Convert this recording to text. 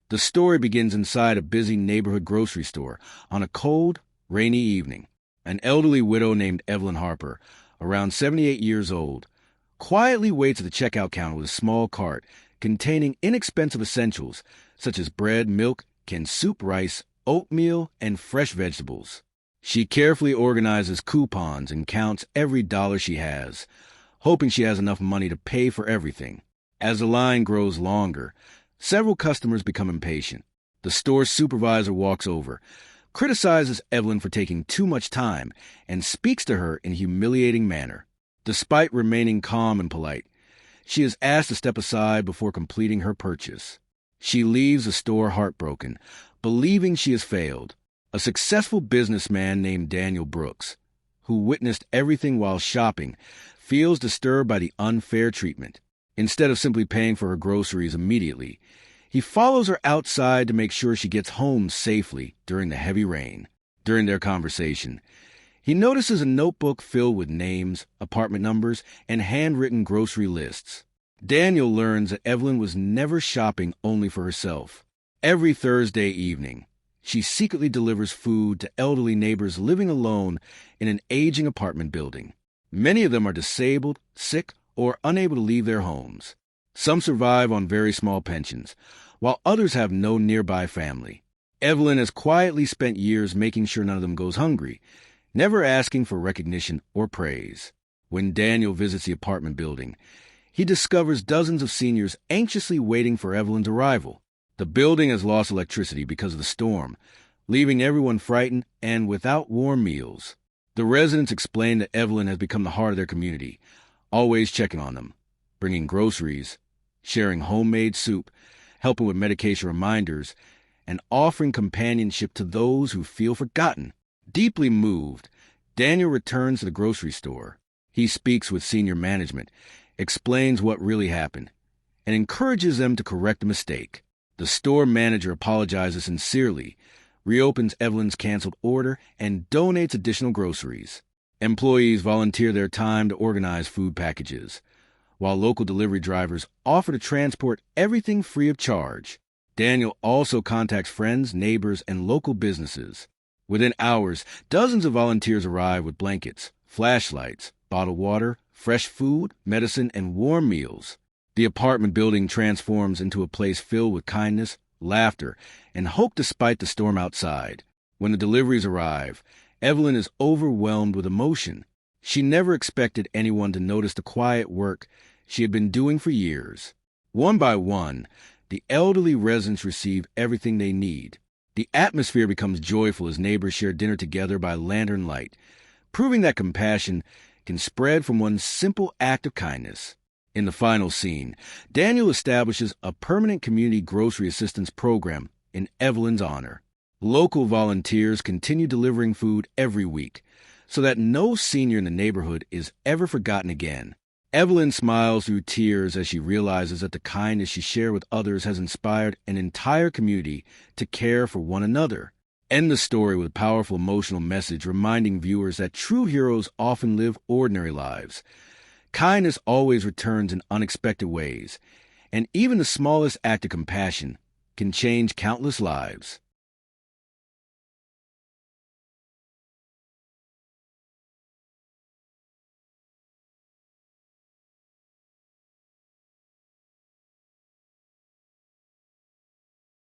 The story begins inside a busy neighborhood grocery store on a cold, rainy evening. An elderly widow named Evelyn Harper, around 78 years old, quietly waits at the checkout counter with a small cart containing inexpensive essentials such as bread, milk, canned soup, rice, oatmeal, and fresh vegetables. She carefully organizes coupons and counts every dollar she has, hoping she has enough money to pay for everything. As the line grows longer, several customers become impatient. The store supervisor walks over, criticizes Evelyn for taking too much time, and speaks to her in a humiliating manner. Despite remaining calm and polite, she is asked to step aside before completing her purchase. She leaves the store heartbroken, believing she has failed. A successful businessman named Daniel Brooks, who witnessed everything while shopping, feels disturbed by the unfair treatment. Instead of simply paying for her groceries immediately, he follows her outside to make sure she gets home safely during the heavy rain. During their conversation, he notices a notebook filled with names, apartment numbers, and handwritten grocery lists. Daniel learns that Evelyn was never shopping only for herself. Every Thursday evening, she secretly delivers food to elderly neighbors living alone in an aging apartment building. Many of them are disabled, sick, or unable to leave their homes. Some survive on very small pensions, while others have no nearby family. Evelyn has quietly spent years making sure none of them goes hungry, never asking for recognition or praise. When Daniel visits the apartment building, he discovers dozens of seniors anxiously waiting for Evelyn's arrival. The building has lost electricity because of the storm, leaving everyone frightened and without warm meals. The residents explain that Evelyn has become the heart of their community, always checking on them, bringing groceries, sharing homemade soup, helping with medication reminders, and offering companionship to those who feel forgotten. Deeply moved, Daniel returns to the grocery store. He speaks with senior management, explains what really happened, and encourages them to correct the mistake. The store manager apologizes sincerely, reopens Evelyn's canceled order, and donates additional groceries. Employees volunteer their time to organize food packages, while local delivery drivers offer to transport everything free of charge. Daniel also contacts friends, neighbors, and local businesses. Within hours, dozens of volunteers arrive with blankets, flashlights, bottled water, fresh food, medicine, and warm meals. The apartment building transforms into a place filled with kindness, laughter, and hope despite the storm outside. When the deliveries arrive, Evelyn is overwhelmed with emotion. She never expected anyone to notice the quiet work she had been doing for years. One by one, the elderly residents receive everything they need. The atmosphere becomes joyful as neighbors share dinner together by lantern light, proving that compassion can spread from one simple act of kindness. In the final scene, Daniel establishes a permanent community grocery assistance program in Evelyn's honor. Local volunteers continue delivering food every week, so that no senior in the neighborhood is ever forgotten again. Evelyn smiles through tears as she realizes that the kindness she shared with others has inspired an entire community to care for one another. End the story with a powerful emotional message reminding viewers that true heroes often live ordinary lives. Kindness always returns in unexpected ways, and even the smallest act of compassion can change countless lives.